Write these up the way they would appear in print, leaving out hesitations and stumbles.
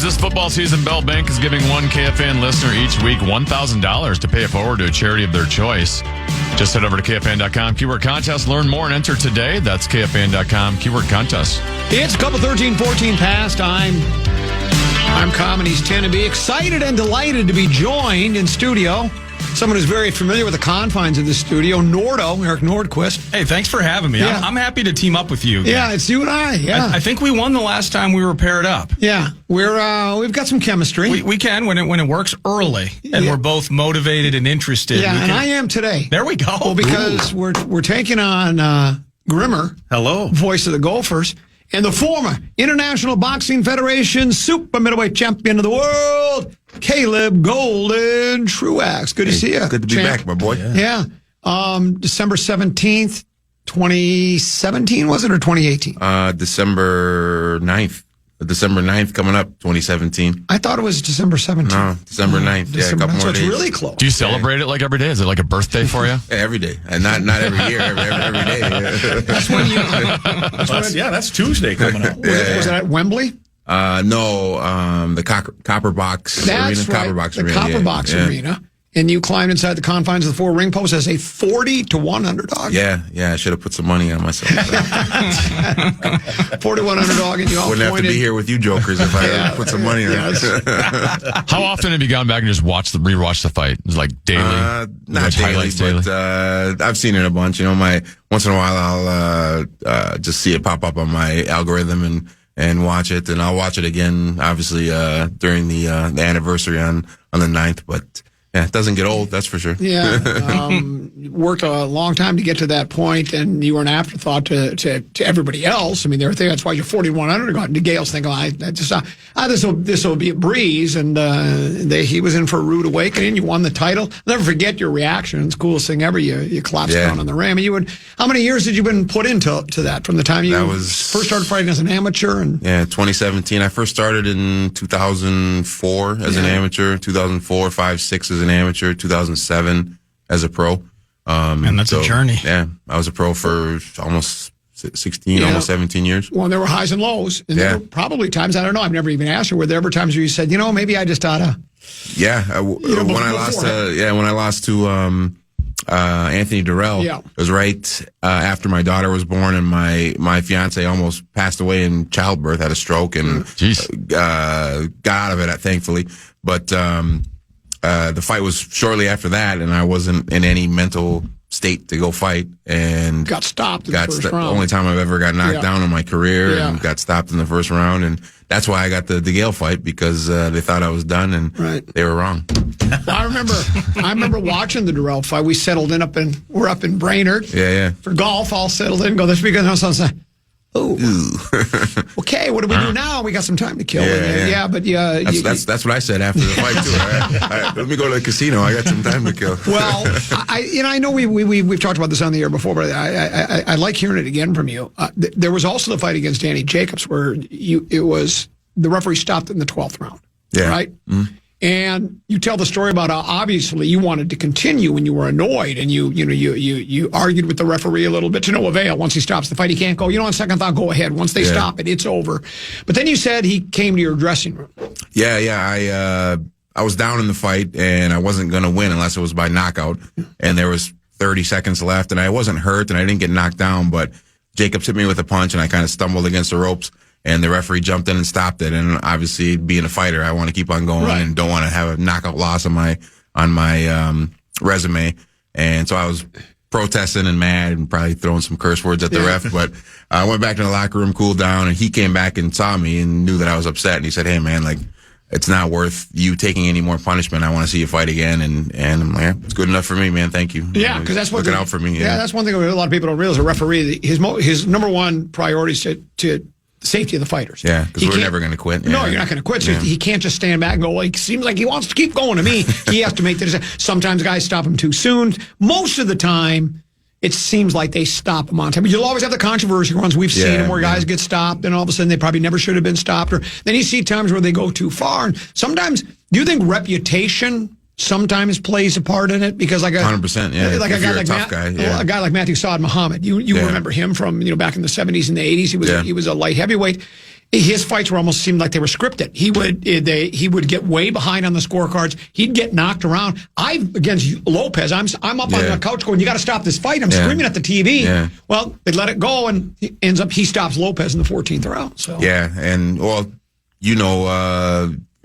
Cubs this football season, Bell Bank is giving one KFAN listener each week $1,000 to pay it forward to a charity of their choice. Just head over to KFAN.com, keyword contest, learn more and enter today. That's KFAN.com, keyword contest. It's couple 13-14 past. I'm Comedies 10 to be excited and delighted to be joined in studio. Someone who's very familiar with the confines of the studio, Nordo, Eric Nordquist. Hey, thanks for having me. Yeah. I'm happy to team up with you. Yeah, it's you and I. Yeah, I think we won the last time we were paired up. Yeah, we've got some chemistry. We can when it works early, and we're both motivated and interested. Yeah, and I am today. There we go. Well, because we're taking on Grimmer, hello, voice of the Gophers, and the former International Boxing Federation super middleweight champion of the world, Caleb Golden Truax. Good to see you. Good to be back, my boy. Yeah. December 17th, 2017, was it, or 2018? December 9th. December 9th coming up, 2017. I thought it was December 17th. No, December 9th. Yeah, a couple more days. days. So it's really close. Do you celebrate it like every day? Is it like a birthday for you? Yeah, every day. And not every year, every day. That's when you... That's Tuesday coming up. Was it at Wembley? No, the Copper Box Arena. That's right, Copper Box the Arena. Copper Box Arena. And you climbed inside the confines of the 4 ring post as a 40-1 underdog. Yeah, I should have put some money on myself. 41 underdog, and you all wouldn't have to be here with you jokers if I put some money on it. How often have you gone back and just rewatched the fight? It's like daily? Not daily, but I've seen it a bunch. You know, once in a while I'll just see it pop up on my algorithm and watch it, and I'll watch it again, obviously, during the anniversary on the 9th, but yeah, it doesn't get old, that's for sure. Yeah, worked a long time to get to that point, and you were an afterthought to everybody else. I mean, that's why you're 41 underdog. The Gales think, this will be a breeze, and he was in for a rude awakening. You won the title. I'll never forget your reaction. It's the coolest thing ever. You collapsed down on the ram. And how many years had you been put into that from the time you first started fighting as an amateur? Yeah, 2017. I first started in 2004 as an amateur. 2004, 5, 6 as an amateur. 2007 as a pro. And that's a journey. Yeah, I was a pro for almost 16, almost 17 years. Well, there were highs and lows. And there were probably times, I don't know, I've never even asked you, were there ever times where you said, maybe I just ought to... Yeah, when I lost to Anthony Durrell, it was right after my daughter was born, and my fiance almost passed away in childbirth, had a stroke, and got out of it, thankfully. But the fight was shortly after that, and I wasn't in any mental state to go fight, and got stopped in the first round. The only time I've ever got knocked down in my career, and got stopped in the first round, and that's why I got the Gale fight, because they thought I was done, and they were wrong. I remember watching the Durrell fight. We settled in we're up in Brainerd. For golf, all settled in. Go this weekend. I was like, okay, what do we do now? We got some time to kill. That's what I said after the fight too. Let me go to the casino. I got some time to kill. Well, I know we've talked about this on the air before, but I like hearing it again from you. There was also the fight against Danny Jacobs where the referee stopped in the 12th round. Right. Mm-hmm. And you tell the story about how obviously you wanted to continue when you were annoyed, and you argued with the referee a little bit to no avail. Once he stops the fight, he can't go. On second thought, go ahead. Once they stop it, it's over. But then you said he came to your dressing room. Yeah. I was down in the fight, and I wasn't going to win unless it was by knockout. And there was 30 seconds left, and I wasn't hurt, and I didn't get knocked down, but Jacobs hit me with a punch, and I kind of stumbled against the ropes. And the referee jumped in and stopped it. And obviously, being a fighter, I want to keep on going and don't want to have a knockout loss on my resume. And so I was protesting and mad and probably throwing some curse words at the ref. But I went back to the locker room, cooled down, and he came back and saw me and knew that I was upset. And he said, "Hey, man, it's not worth you taking any more punishment. I want to see you fight again." And I'm like, it's good enough for me, man. Thank you. Yeah, because that's looking out for me. Yeah, that's one thing a lot of people don't realize. A referee, his number one priority is to the safety of the fighters. Yeah, because we're never going to quit. No, you're not going to quit. So he can't just stand back and go, well, it seems like he wants to keep going to me. He has to make the decision. Sometimes guys stop him too soon. Most of the time, it seems like they stop him on time. But you'll always have the controversy ones. We've seen them where guys get stopped, and all of a sudden they probably never should have been stopped. Or then you see times where they go too far. And sometimes, do you think reputation sometimes plays a part in it? Because 100%, yeah. Like a guy like Matthew Saad Muhammad. You remember him from back in the 70s and the 80s. He was a light heavyweight. his fights were almost seemed like they were scripted. He would get way behind on the scorecards. He'd get knocked around. Against Lopez, I'm up on the couch going, you got to stop this fight. I'm screaming at the TV. Yeah. Well, they let it go, and he stops Lopez in the 14th round. So and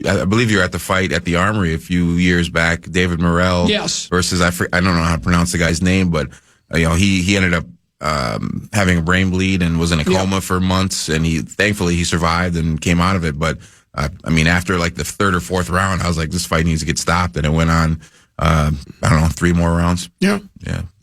I believe you were at the fight at the Armory a few years back. David Morrell, versus I don't know how to pronounce the guy's name, but he ended up having a brain bleed and was in a coma for months, and thankfully he survived and came out of it. But after like the third or fourth round, I was like, this fight needs to get stopped, and it went on. I don't know, 3 more rounds. Yeah.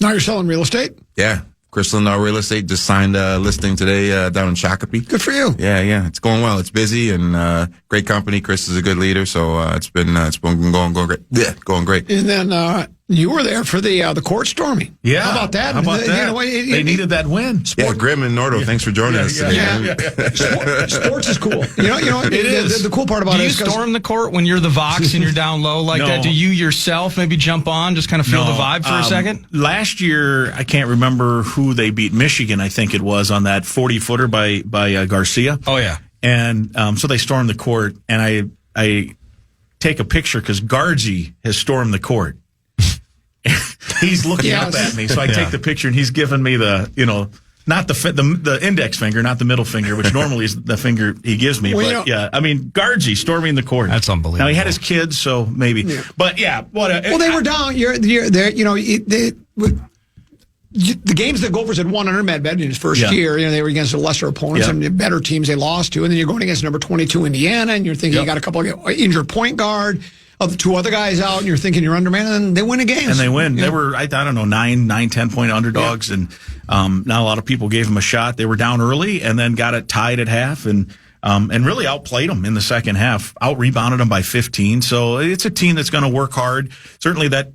Now you're selling real estate. Yeah. Crystal Real Estate just signed a listing today down in Shakopee. Good for you. Yeah. It's going well. It's busy and great company. Chris is a good leader, so it's been going great. Yeah, going great. And then you were there for the court storming. Yeah. How about that? They needed that win. Grimm and Nordo, thanks for joining us today. Yeah. Sports is cool. It is. The cool part about it is... Do you storm the court when you're the Vox and you're down low like that? Do you yourself maybe jump on, just kind of feel the vibe for a second? Last year, I can't remember who they beat. Michigan, I think it was, on that 40-footer by Garcia. Oh, yeah. And so they stormed the court, and I take a picture because Gargi has stormed the court. He's looking up at me, so I take the picture, and he's giving me the, not the index finger, not the middle finger, which normally is the finger he gives me. Gargi storming the court. That's unbelievable. Now, he had his kids, so maybe. Yeah. But, they were down. You're there, the games that Gophers had won under Medved in his first year, they were against the lesser opponents and better teams they lost to. And then you're going against number 22 Indiana, and you're thinking you got a couple of injured point guard. Of the 2 other guys out, and you're thinking you're undermanned, and they win a game. And they win. They were, I don't know, 10-point underdogs, and not a lot of people gave them a shot. They were down early and then got it tied at half, and really outplayed them in the second half, out-rebounded them by 15. So it's a team that's going to work hard. Certainly that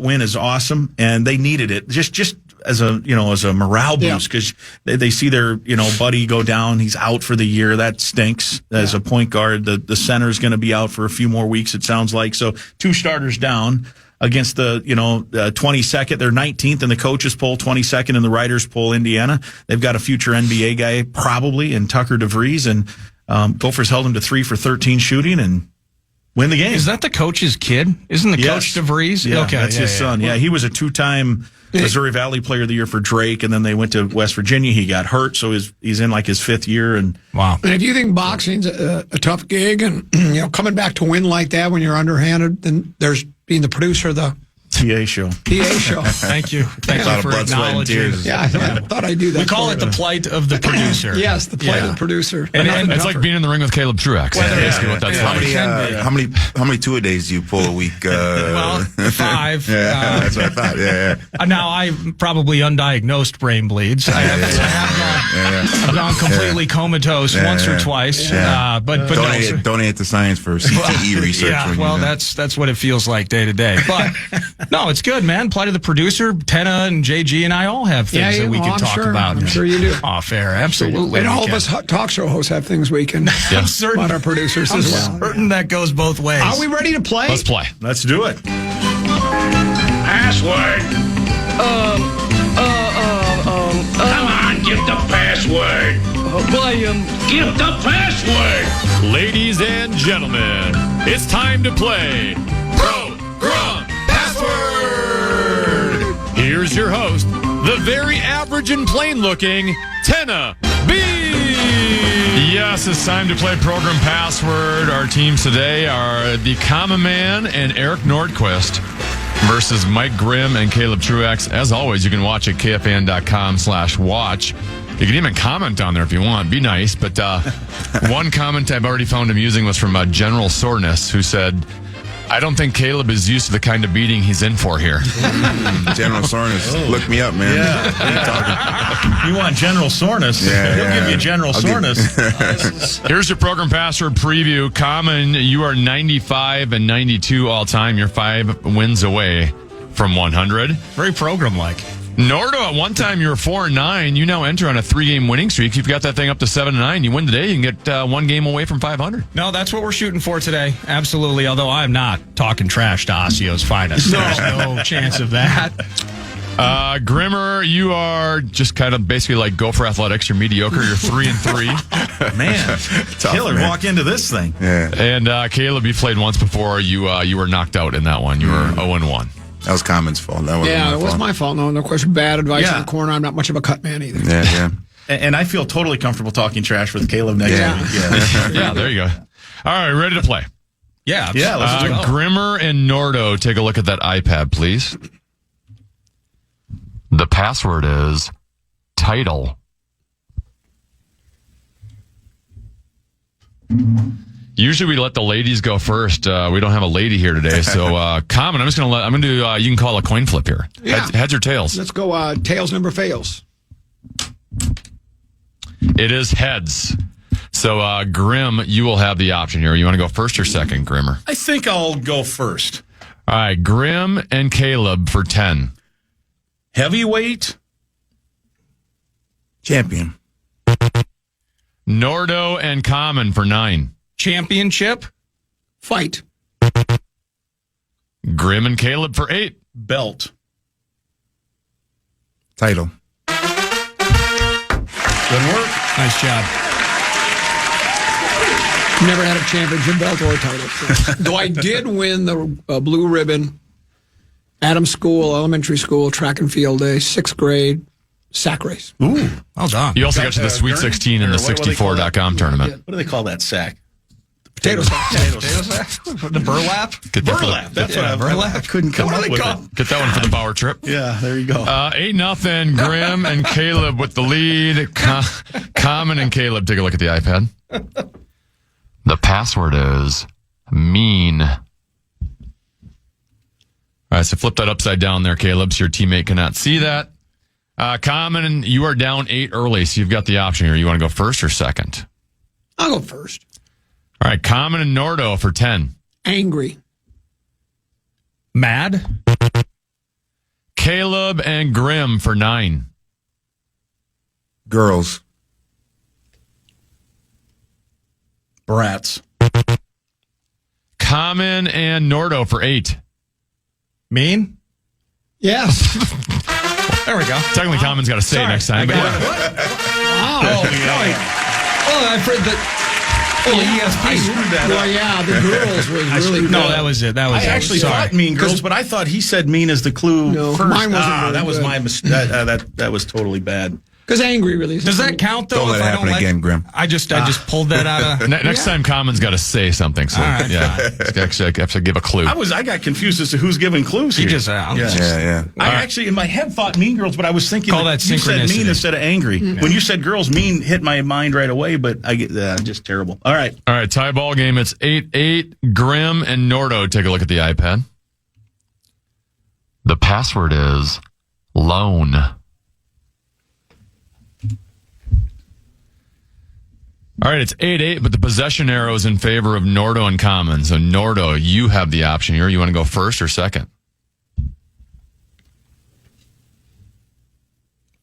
win is awesome, and they needed it. Just as a morale boost, because they see their, buddy go down. He's out for the year. That stinks as a point guard. The center is going to be out for a few more weeks, it sounds like. So 2 starters down against the 22nd. They're 19th in the coaches poll, 22nd in the writers poll, Indiana. They've got a future NBA guy probably in Tucker DeVries, and Gophers held him to 3 for 13 shooting and win the game. Is that the coach's kid? Isn't the coach DeVries? Yeah, that's his son. Yeah, he was a 2-time Missouri Valley Player of the Year for Drake, and then they went to West Virginia. He got hurt, so he's in like his 5th year. And wow! And if you think boxing's a tough gig, and coming back to win like that when you're underhanded, then there's being the producer of the PA show. Thank you. Thank you for acknowledging. Yeah, I thought I'd do that. We call it the plight of the producer. Yes, the plight of the producer. And it's like being in the ring with Caleb Truax. Basically what that's like. How many 2-a-days do you pull a week? 5. That's what I thought. Yeah. Now, I'm probably undiagnosed brain bleeds. I've gone completely comatose once or twice. Yeah. But donate to science for CTE research. Yeah, that's what it feels like day to day. But no, it's good, man. Plight of the producer, Tenna and JG and I all have things that we can talk about. I'm sure you do. Off air, absolutely. And all of us talk show hosts have things we can about our producers as well. I'm certain that goes both ways. Are we ready to play? Let's play. Let's do it. Password. Come on, give the password. Give the password. Ladies and gentlemen, it's time to play Progrum Password. Here's your host, the very average and plain-looking Tenna B. Yes, it's time to play Program Password. Our teams today are the Common Man and Eric Nordquist versus Mike Grimm and Caleb Truax. As always, you can watch at KFAN.com/watch. You can even comment on there if you want. Be nice. But one comment I've already found amusing was from General Soreness, who said, I don't think Caleb is used to the kind of beating he's in for here. General Soreness, look me up, man. Yeah. You want General Soreness? Yeah, He'll give you General Soreness. Here's your Program Password preview. Common, you are 95 and 92 all time. You're 5 wins away from 100. Very program-like. Nordo, at one time you were 4-9. You now enter on a 3-game winning streak. You've got that thing up to 7-9. You win today, you can get 1 game away from 500. No, that's what we're shooting for today. Absolutely. Although I'm not talking trash to Osceo's finest. There's no chance of that. Grimmer, you are just kind of basically like go for athletics. You're mediocre. You're 3-3. Man, killer walk into this thing. Yeah. And Caleb, you played once before. You were knocked out in that one. You were 0-1. That was Common's fault. That wasn't Yeah, my it was fault. my fault. No question. Bad advice Yeah. in the corner. I'm not much of a cut man either. Yeah. And I feel totally comfortable talking trash with Caleb next week. Yeah. Yeah, there you go. All right, ready to play. Yeah. Yeah, let's do it. Grimmer and Nordo, take a look at that iPad, please. The password is title. Usually we let the ladies go first. We don't have a lady here today, so Common. I'm gonna do. You can call a coin flip here. Yeah. Heads or tails? Let's go. Tails never fails. It is heads. So Grimm, you will have the option here. You want to go first or second, Grimmer? I think I'll go first. All right, Grimm and Caleb for 10. Heavyweight. Champion. Nordo and Common for 9. Championship. Fight. Grimm and Caleb for 8. Belt. Title. Good work. Nice job. Never had a championship belt or a title. Though I did win the blue ribbon, Adams School, elementary school, track and field day, 6th grade, sack race. Ooh. Well done. You also got to the Sweet Gurney? 16 in the Or what do they call that? 64.com tournament. What do they call that sack? Potato sack. The burlap. Get that, Burlap. That's what I couldn't come What up do they with call it. get that one for the Bauer trip. Yeah, there you go. 8-0. Grimm and Caleb with the lead. Common and Caleb, take a look at the iPad. The password is mean. All right, so flip that upside down there, Caleb, so your teammate cannot see that. Common, you are down 8 early, so you've got the option here. You want to go first or second? I'll go first. All right, Common and Nordo for 10. Angry. Mad. Caleb and Grimm for 9. Girls. Brats. Common and Nordo for 8. Mean. Yeah. There we go. Technically, Common's got to say it next time. But yeah. Wow. Oh, I've heard that. Oh, ESP. Well, yeah, the girls was really good. No, that was it. That was I it. actually Sorry. thought Mean Girls, but I thought he said mean as the clue No, first. mine wasn't very that was good. my mistake. That was totally bad. Because angry really. Does that count though? Don't let if it I happen don't again, Grimm. I just pulled that out of. Next time, Common's got to say something. So, All right. yeah, actually, I have to give a clue. I got confused as to who's giving clues You here. just Yeah. I actually, in my head, thought Mean Girls, but I was thinking Call that you said synchronicity. mean instead of angry. When you said girls, mean hit my mind right away, but I get just terrible. All right. All right, tie ball game. It's 8-8. Grimm and Nordo, take a look at the iPad. The password is loan. All right, it's 8-8, but the possession arrow is in favor of Nordo and Common. So, Nordo, you have the option here. You want to go first or second?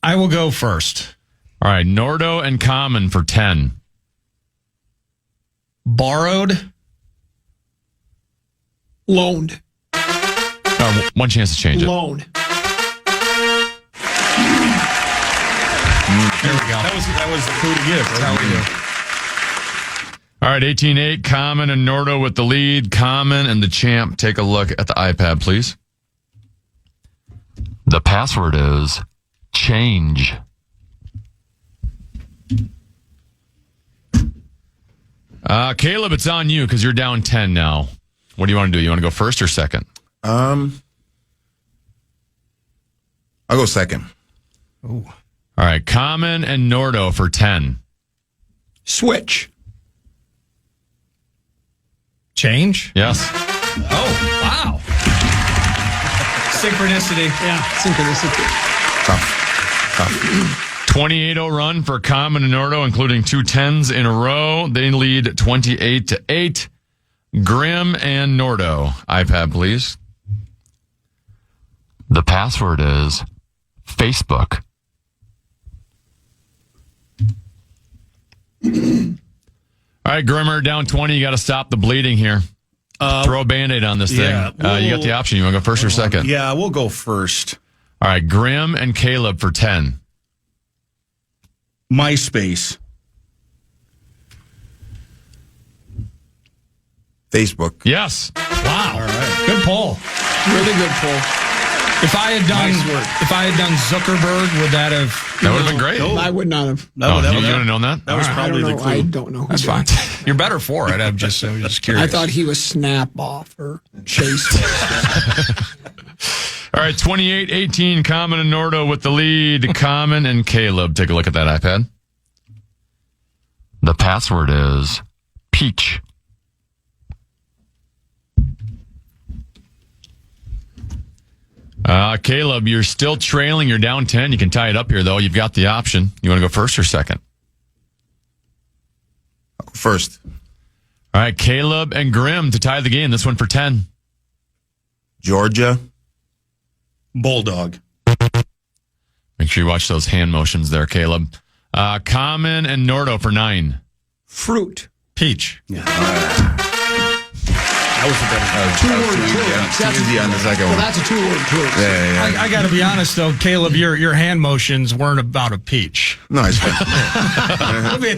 I will go first. All right, Nordo and Common for 10. Borrowed. Loaned. One chance to change it. Loaned. There we go. That was the clue to give. That's how we do. All right, 18-8, Common and Nordo with the lead. Common and the champ, take a look at the iPad, please. The password is change. Caleb, it's on you because you're down 10 now. What do you want to do? You want to go first or second? I'll go second. Ooh. All right, Common and Nordo for 10. Switch. Change. Yes. Oh, wow. Synchronicity. Yeah. Synchronicity. Tough. 28-0 run for Common and Nordo, including 2 10s in a row. They lead 28-8. Grimm and Nordo. iPad, please. The password is Facebook. All right, Grimmer, down 20. You got to stop the bleeding here. Throw a Band-Aid on this thing. yeah, You got the option. You want to go first or second? Yeah, we'll go first. All right, Grimm and Caleb for 10. MySpace. Facebook. Yes. Wow. All right. Good poll. Really good poll. If I had done Zuckerberg, would that have? That would have been great. No. I would not have. You would have known that? That was probably the clue. I don't know. That's fine. You're better for it. I was just curious. I thought he was Snap Off or Chase. All right, 28-18, Common and Nordo with the lead. Common and Caleb. Take a look at that iPad. The password is Peach. Caleb, you're still trailing. You're down 10. You can tie it up here, though. You've got the option. You want to go first or second? First. All right, Caleb and Grimm to tie the game. This one for 10. Georgia. Bulldog. Make sure you watch those hand motions there, Caleb. Common and Nordo for 9. Fruit. Peach. Yeah. That was a better. Too easy on the second Well, one. that's a 2-word clue. Yeah. I got to be honest, though, Caleb, your hand motions weren't about a peach. No, it's fine. I mean,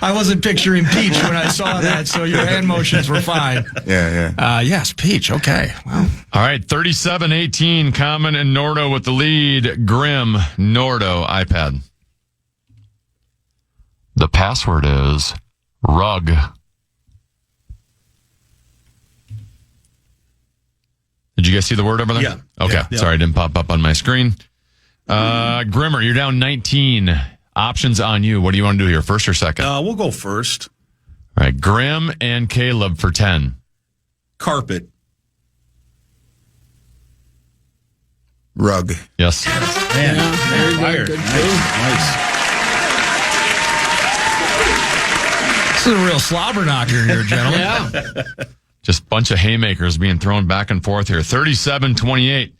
I wasn't picturing peach when I saw that, so your hand motions were fine. Yeah. Yes, peach. Okay. Well, All right, 37-18, Common and Nordo with the lead. Grimm, Nordo, iPad. The password is rug. Did you guys see the word over there? Yeah. Okay. Yeah. Sorry, it didn't pop up on my screen. Grimmer, you're down 19. Options on you. What do you want to do here, first or second? We'll go first. All right, Grimm and Caleb for 10. Carpet. Rug. Yes. Man, very good. fired. Good Nice. this is a real slobber knocker here, gentlemen. Yeah. Just a bunch of haymakers being thrown back and forth here. 37-28.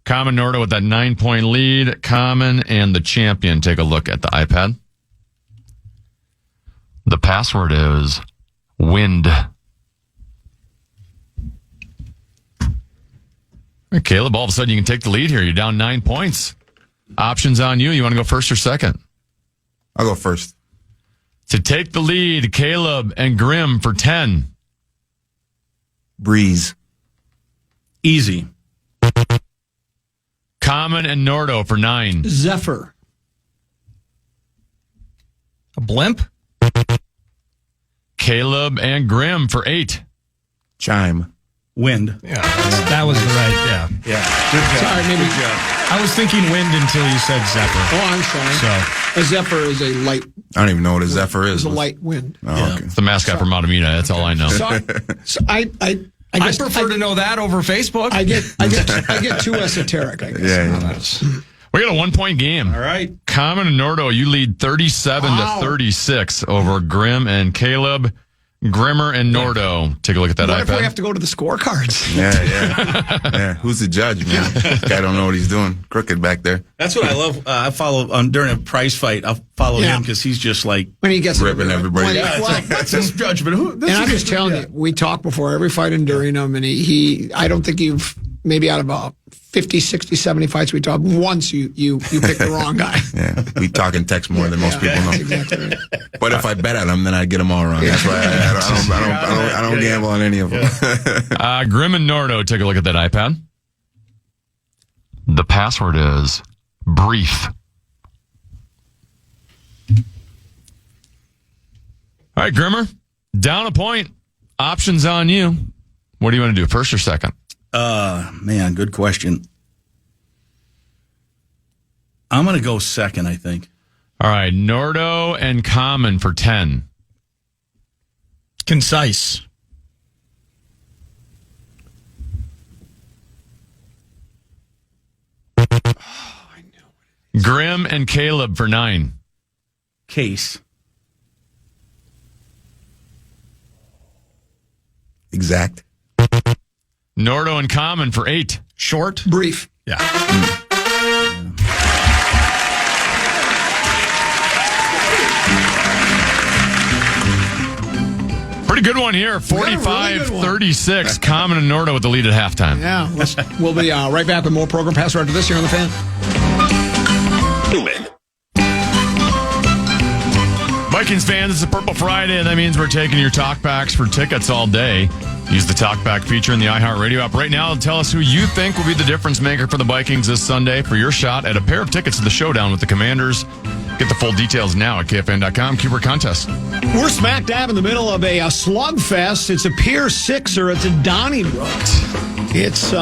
Common Nordo with that 9-point lead. Common and the champion. Take a look at the iPad. The password is wind. All right, Caleb, all of a sudden you can take the lead here. You're down 9 points. Options on you. You want to go first or second? I'll go first. To take the lead, Caleb and Grimm for 10. Breeze. Easy. Common and Nordo for 9. Zephyr. A blimp? Caleb and Grimm for 8. Chime. Wind. Yeah. That was the right, yeah. Yeah. Good job. Sorry, maybe. Good job. I was thinking wind until you said zephyr. Oh, I'm sorry. So, A zephyr is a light. I don't even know what a zephyr is. Is a light wind. Oh, okay. It's the mascot for Matamita. That's all I know. So I I guess prefer to know that over Facebook. I get too esoteric, I guess. Yeah. We got a 1-point game. All right. Common and Nordo, you lead 37-36 over Grimm and Caleb. Grimmer and Nordo. Take a look at that What iPad. if we have to go to the scorecards? Yeah. Who's the judge, man? Guy don't know what he's doing. Crooked back there. That's what I love. I follow during a prize fight. I'll follow him because he's just like When he gets Ripping everybody. When he- yeah, it's well, like, that's his judgment. and I'm just telling you, we talk before every fight and during them, and he I don't think you've maybe out of 50, 60, 70 fights we talk once you pick the wrong guy. Yeah. We talk and text more than most people know. That's exactly right. But if I bet on him, then I get them all wrong. That's why I don't gamble on any of them. Grimm and Nordo, take a look at that iPad. The password is brief. All right, Grimmer, down a point. Options on you. What do you want to do, first or second? Man, good question. I'm going to go second, I think. All right, Nordo and Common for 10. Concise. Grimm and Caleb for 9. Case. Exact. Nordo and Common for 8. Short. Brief. Yeah. Pretty Pretty good one here. 45-36. Common and Nordo with the lead at halftime. Yeah. We'll be right back with more program pass after this here on the Fan. Vikings fans, it's a Purple Friday, and that means we're taking your talkbacks for tickets all day. Use the talkback feature in the iHeartRadio app right now and tell us who you think will be the difference maker for the Vikings this Sunday for your shot at a pair of tickets to the showdown with the Commanders. Get the full details now at KFAN.com. Keyword contest. We're smack dab in the middle of a slugfest. It's a Pier Sixer. It's a Donnybrook. It's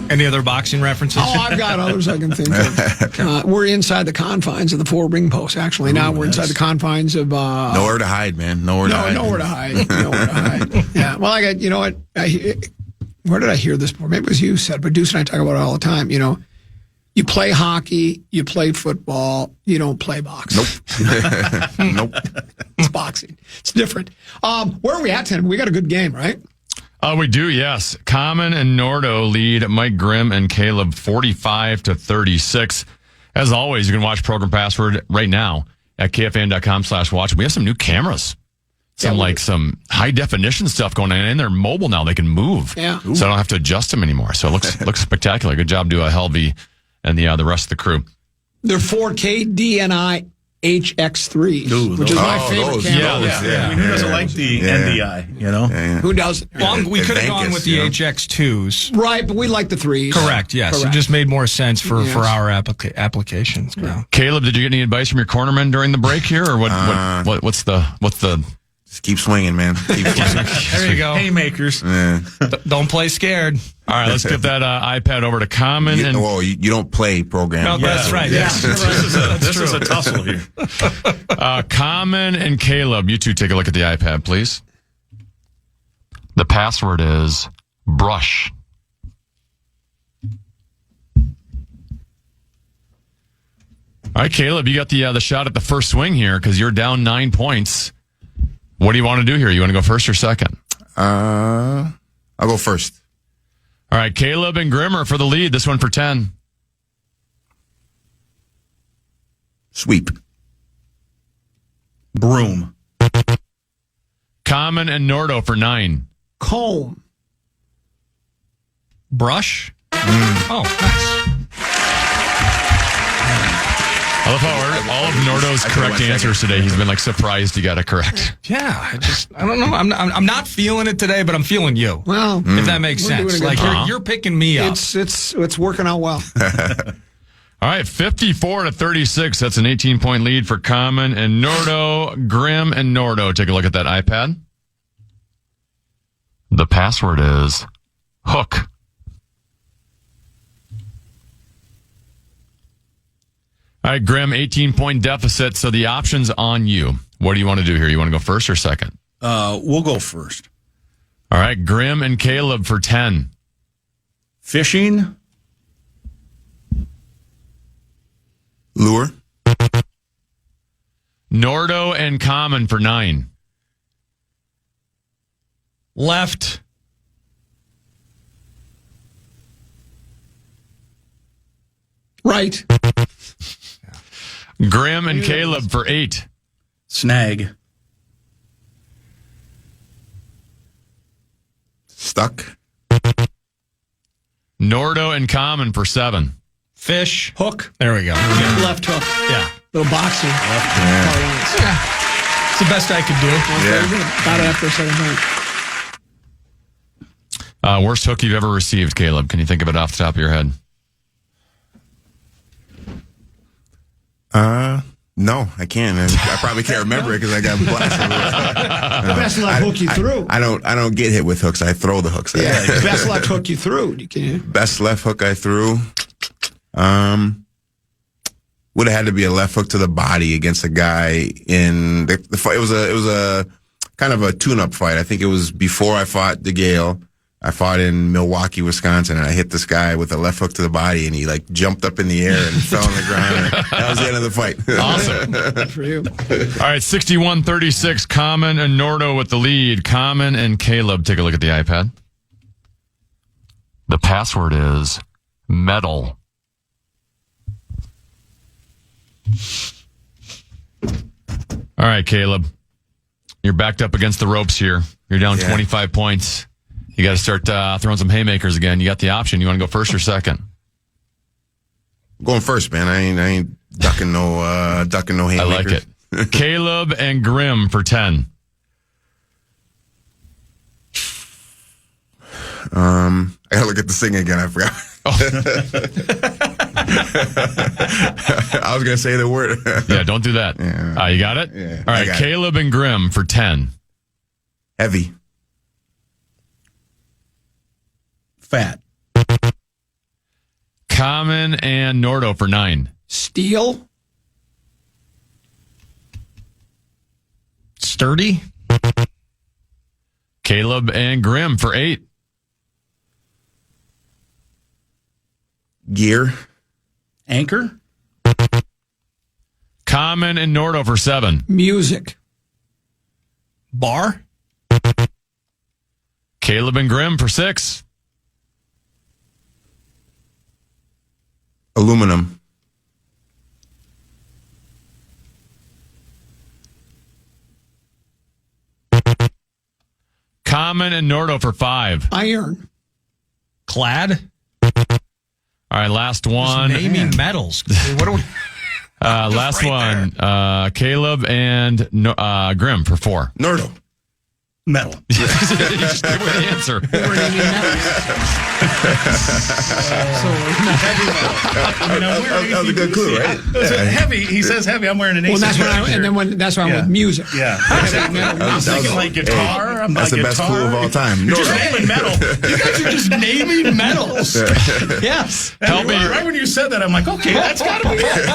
Any other boxing references? Oh, I've got others I can think of. We're inside the confines of the 4 ring posts, actually. Now we're inside the confines of... nowhere to hide, man. Nowhere to hide. Nowhere to hide. Nowhere to hide. Yeah. Well, you know what? Where did I hear this before? Maybe it was you said, but Deuce and I talk about it all the time. You know, you play hockey, you play football, you don't play boxing. Nope. It's boxing. It's different. Where are we at, Tim? We got a good game, right? We do, yes. Common and Nordo lead Mike Grimm and Caleb 45-36. As always, you can watch Program Password right now at KFAN.com/watch. We have some new cameras. Some high definition stuff going on, and they're mobile now. They can move. Yeah. So I don't have to adjust them anymore. So it looks spectacular. Good job to Helvey and the rest of the crew. They're 4K DNI HX3s, which is my favorite camera. Yeah. Who doesn't like the NDI, you know? Yeah. Who doesn't? Well, we could have gone with the HX2s. Right, but we like the 3s. Correct, yes. Correct. It just made more sense for our applications. Yeah. Caleb, did you get any advice from your cornerman during the break here, or what's the? Just keep swinging, man. Keep swinging. There you go. Haymakers. Yeah. Don't play scared. All right, let's get that iPad over to Common. You don't play program. No, that's right. Yes. This is a tussle here. Common and Caleb, you two take a look at the iPad, please. The password is brush. All right, Caleb, you got the shot at the first swing here because you're down 9 points. What do you want to do here? You want to go first or second? I'll go first. All right, Caleb and Grimmer for the lead. This one for 10. Sweep. Broom. Common and Nordo for 9. Comb. Brush. Oh, nice. I love how all of Nordo's correct answers today, he's been surprised he got it correct. Yeah, I don't know. I'm not feeling it today, but I'm feeling you. Well, if that makes we're sense. doing a good You're picking me up. It's working out well. All right, 54-36. That's an 18-point lead for Common and Nordo. Grimm and Nordo. Take a look at that iPad. The password is hook. All right, Grimm, 18-point deficit, so the option's on you. What do you want to do here? You want to go first or second? We'll go first. All right, Grimm and Caleb for 10. Fishing. Lure. Nordo and Common for 9. Left. Right. Grimm and Caleb for 8. Snag. Stuck. Nordo and Common for 7. Fish. Hook. There we go. Left hook. Yeah. Little boxing. Yeah. It's the best I could do. Got it after a second point. Worst hook you've ever received, Caleb. Can you think of it off the top of your head? No, I can't. I probably can't remember it because I got blasted. Best left hook you threw. I don't get hit with hooks. I throw the hooks. Yeah. Best left hook you threw. Can you? Best left hook I threw. Would have had to be a left hook to the body against a guy in the fight. It was a kind of a tune-up fight. I think it was before I fought DeGale. I fought in Milwaukee, Wisconsin, and I hit this guy with a left hook to the body, and he jumped up in the air and fell on the ground. That was the end of the fight. Awesome. Good for you. All right, 61-36. Common and Nordo with the lead. Common and Caleb. Take a look at the iPad. The password is metal. All right, Caleb. You're backed up against the ropes here. You're down 25 points. You got to start throwing some haymakers again. You got the option. You want to go first or second? Going first, man. I ain't ducking no haymakers. I like it. Caleb and Grimm for 10. I gotta look at the thing again. I forgot. I was gonna say the word. Yeah, don't do that. Yeah. You got it? Yeah, all right, Caleb and Grimm for 10. Heavy. Fat. Common and Nordo for 9. Steel. Sturdy. Caleb and Grimm for 8. Gear. Anchor. Common and Nordo for 7. Music. Bar. Caleb and Grimm for 6. Aluminum. Common and Nordo for 5. Iron. Clad. All right, last one. Naming metals. What are we? Last one. Caleb and Grimm for 4. Nordo. Metal. You just gave away the answer. That was a good clue, right? Heavy. He says heavy. I'm wearing an Well, AC. that's when I went music. Yeah. I'm thinking like guitar. I'm That's like the best guitar. clue of all time. You're just Nordo. naming metal. You guys are just naming metals. Yes. Help me. Right when you said that, I'm like, okay, that's got to be it.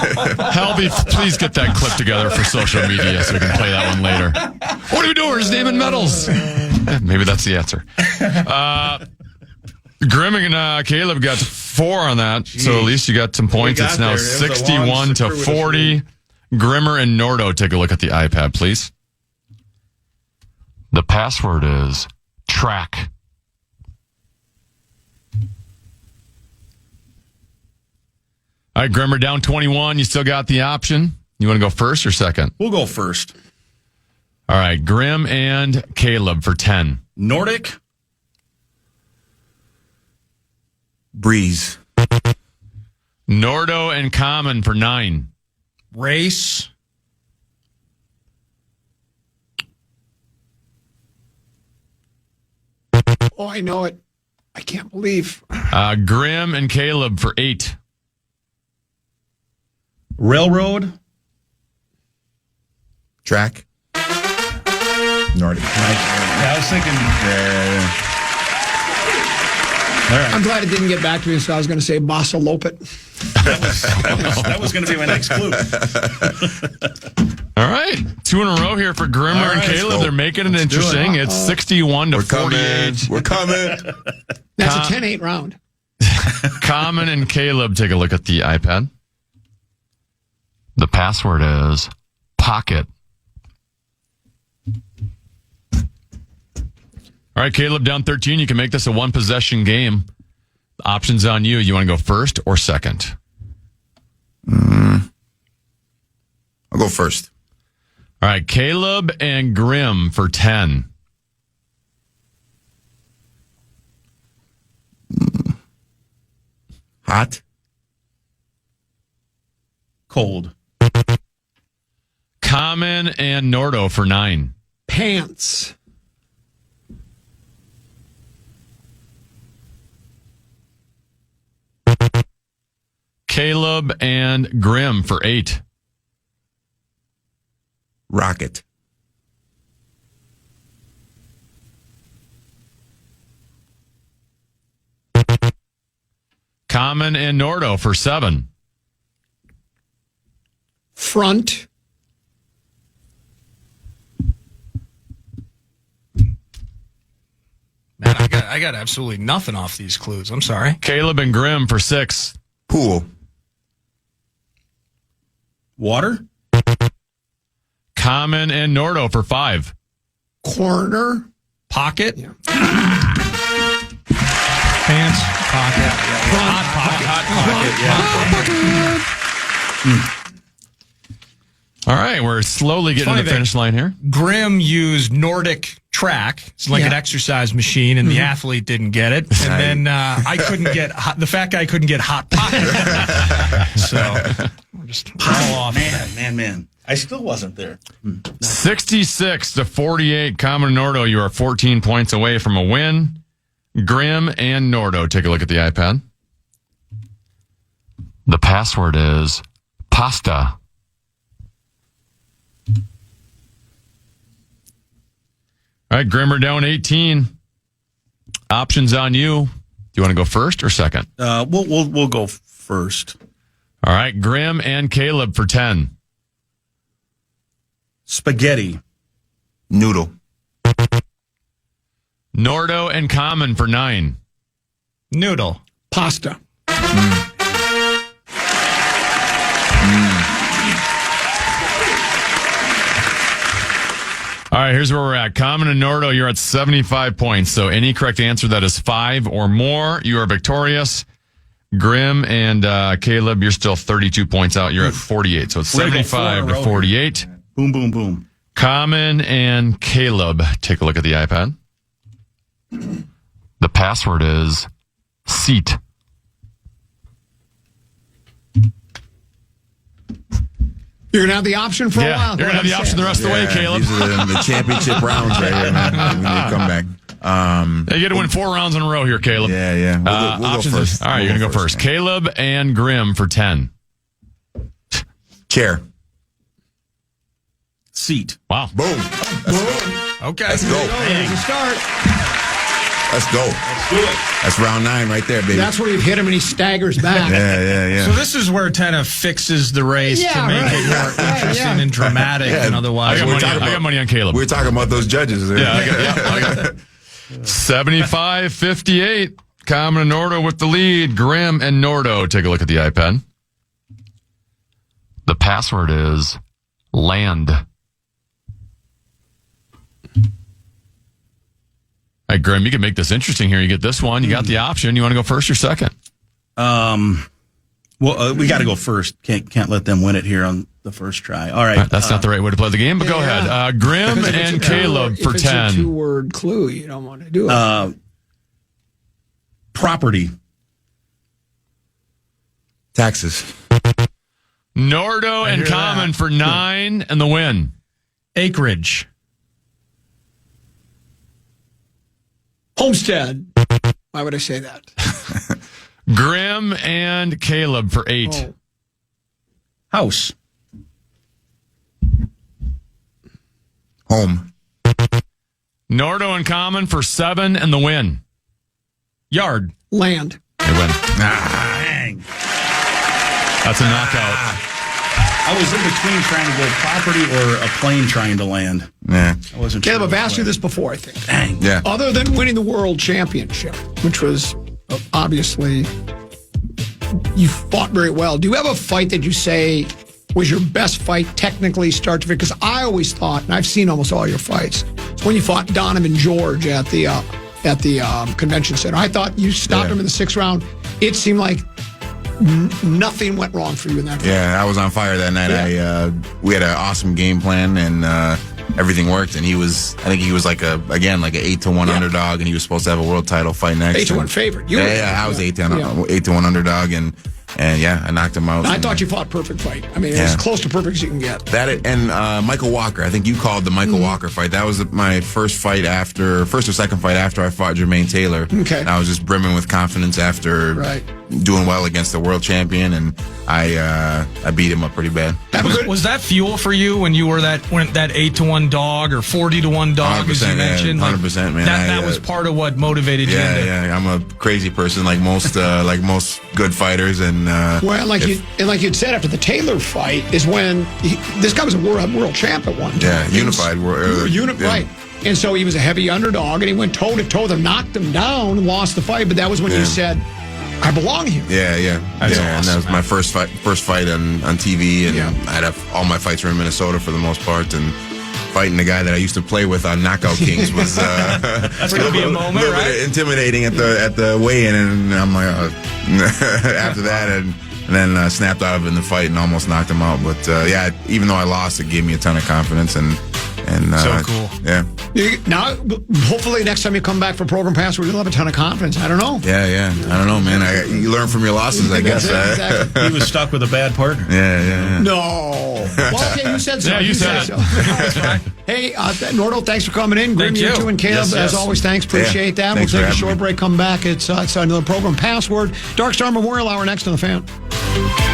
Helby, please get that clip together for social media so we can play that one later. What are we doing? We're just naming metals. Maybe that's the answer. Grimm and Caleb got 4 on that, so at least you got some points. got It's now there. It was a 61 to long, 40. Grimmer and Nordo, take a look at the iPad, please. The password is track. All right, Grimmer down 21. You still got the option. You want to go first or second? We'll go first. All right, Grimm and Caleb for 10. Nordic. Breeze. Nordo and Common for 9. Race. Oh, I know it. I can't believe. Grimm and Caleb for 8. Railroad. Track. Nordic. Yeah, I was thinking. All right. I'm glad it didn't get back to me, so I was going to say Bossa Lopet. That was going to be my next clue. All right. 2 in a row here for Grimmer All and right, Caleb. let's go. They're making it Let's do it. interesting. It's 61 to We're 48. coming. We're coming. That's a 10-8 round. Common and Caleb, take a look at the iPad. The password is pocket. All right, Caleb down 13. You can make this a 1-possession game. Options on you. You want to go first or second? I'll go first. All right, Caleb and Grimm for 10. Hot. Cold. Common and Nordo for 9. Pants. Caleb and Grimm for 8. Rocket. Common and Nordo for 7. Front. Man, I got absolutely nothing off these clues. I'm sorry. Caleb and Grimm for 6. Pool. Water. Common and Nordo for 5. Corner. Pocket. Yeah. Pants. Pocket. Hot pocket. All All right, we're slowly getting to the finish line here. Grimm used Nordic track. It's like an exercise machine, and the athlete didn't get it. And then I couldn't get the fat guy couldn't get hot pocket. So we're just all off. Man. I still wasn't there. 66-48. Common and Nordo, you are 14 points away from a win. Grimm and Nordo, take a look at the iPad. The password is pasta. All right, Grimm are down 18. Options on you. Do you want to go first or second? We'll go first. All right, Grimm and Caleb for 10. Spaghetti. Noodle. Nordo and Common for 9. Noodle. Pasta. All right, here's where we're at. Common and Nordo, you're at 75 points. So any correct answer that is 5 or more, you are victorious. Grimm and Caleb, you're still 32 points out. You're at 48. So it's 75-48. Boom, boom, boom. Common and Caleb, take a look at the iPad. The password is seat. You're going to have the option for a while. You're going to have the option the rest of the way, Caleb. These are the championship rounds right here, man. When you come back. You get to win 4 rounds in a row here, Caleb. Yeah. We'll go first. All right, you're going to go first. Caleb and Grimm for 10. Chair. Seat. Wow. Boom. Okay. Let's go. There's a start. Let's go. Let's do it. That's round 9 right there, baby. That's where you've hit him and he staggers back. Yeah. So this is where Tenna fixes the race to make it more interesting and dramatic than otherwise. I got money on Caleb. We're talking about those judges. I got it. 75-58. Common and Nordo with the lead. Grimm and Nordo. Take a look at the iPad. The password is land. All right, Grimm, you can make this interesting here. You get this one. You got the option. You want to go first or second? Well, we got to go first. Can't let them win it here on the first try. All right. That's not the right way to play the game, but go ahead. Grimm and Caleb for 10. If it's a 2-word clue, you don't want to do it. Property. Taxes. Nordo and Common for 9 and the win. Acreage. Homestead. Why would I say that? Grimm and Caleb for 8. Oh. House. Home. Nordo and Common for 7 and the win. Yard. Land. They win. Dang. That's a knockout. I was in between trying to go property or a plane trying to land. Yeah. I wasn't Caleb, sure. I've asked you this before, I think. Dang. Yeah. Other than winning the world championship, which was obviously you fought very well, do you have a fight that you say was your best fight technically start to finish? Because I always thought, and I've seen almost all your fights, it's when you fought Donovan George at the convention center. I thought you stopped him in the 6th round. It seemed like nothing went wrong for you in that fight. Yeah, I was on fire that night. Yeah. We had an awesome game plan, and everything worked. And I think he was like an 8-1 underdog, and he was supposed to have a world title fight next. 8-1 favorite. I was 8-1 underdog, and I knocked him out. I thought you fought perfect fight. I mean, as close to perfect as you can get. Michael Walker. I think you called the Michael Walker fight. That was my first or second fight after I fought Jermaine Taylor. Okay. And I was just brimming with confidence after doing well against the world champion, and I beat him up pretty bad. Was that fuel for you when you were that 8-1 dog or 40-1 dog, as you mentioned? 100%, man. That was part of what motivated you. Yeah. I'm a crazy person, like most good fighters, and like you'd said after the Taylor fight is when this guy was a world champ at one time. Yeah, unified world. Right. And so he was a heavy underdog, and he went toe to toe with him, knocked him down, and lost the fight. But that was when you said, "I belong here." Yeah. Awesome, and that was my first fight on TV, and I'd have all my fights were in Minnesota for the most part, and fighting the guy that I used to play with on Knockout Kings was that's going to be a moment, right? Intimidating at the weigh-in, and I'm like, after that, and and then snapped out of it in the fight and almost knocked him out. But yeah, even though I lost, it gave me a ton of confidence and so cool. Yeah. Now, hopefully, next time you come back for Program Password, you'll have a ton of confidence. I don't know. Yeah. I don't know, man. You learn from your losses, I guess. Exactly. He was stuck with a bad partner. Yeah. No. Well, okay, you said so. Yeah, you said it. so. That's fine. Hey, Nordo, thanks for coming in. Grimm, you too, and Caleb, as always, thanks. Appreciate that. Thanks We'll take a short break, come back. It's another Program Password. Dark Star Memorial Hour next on the Fan.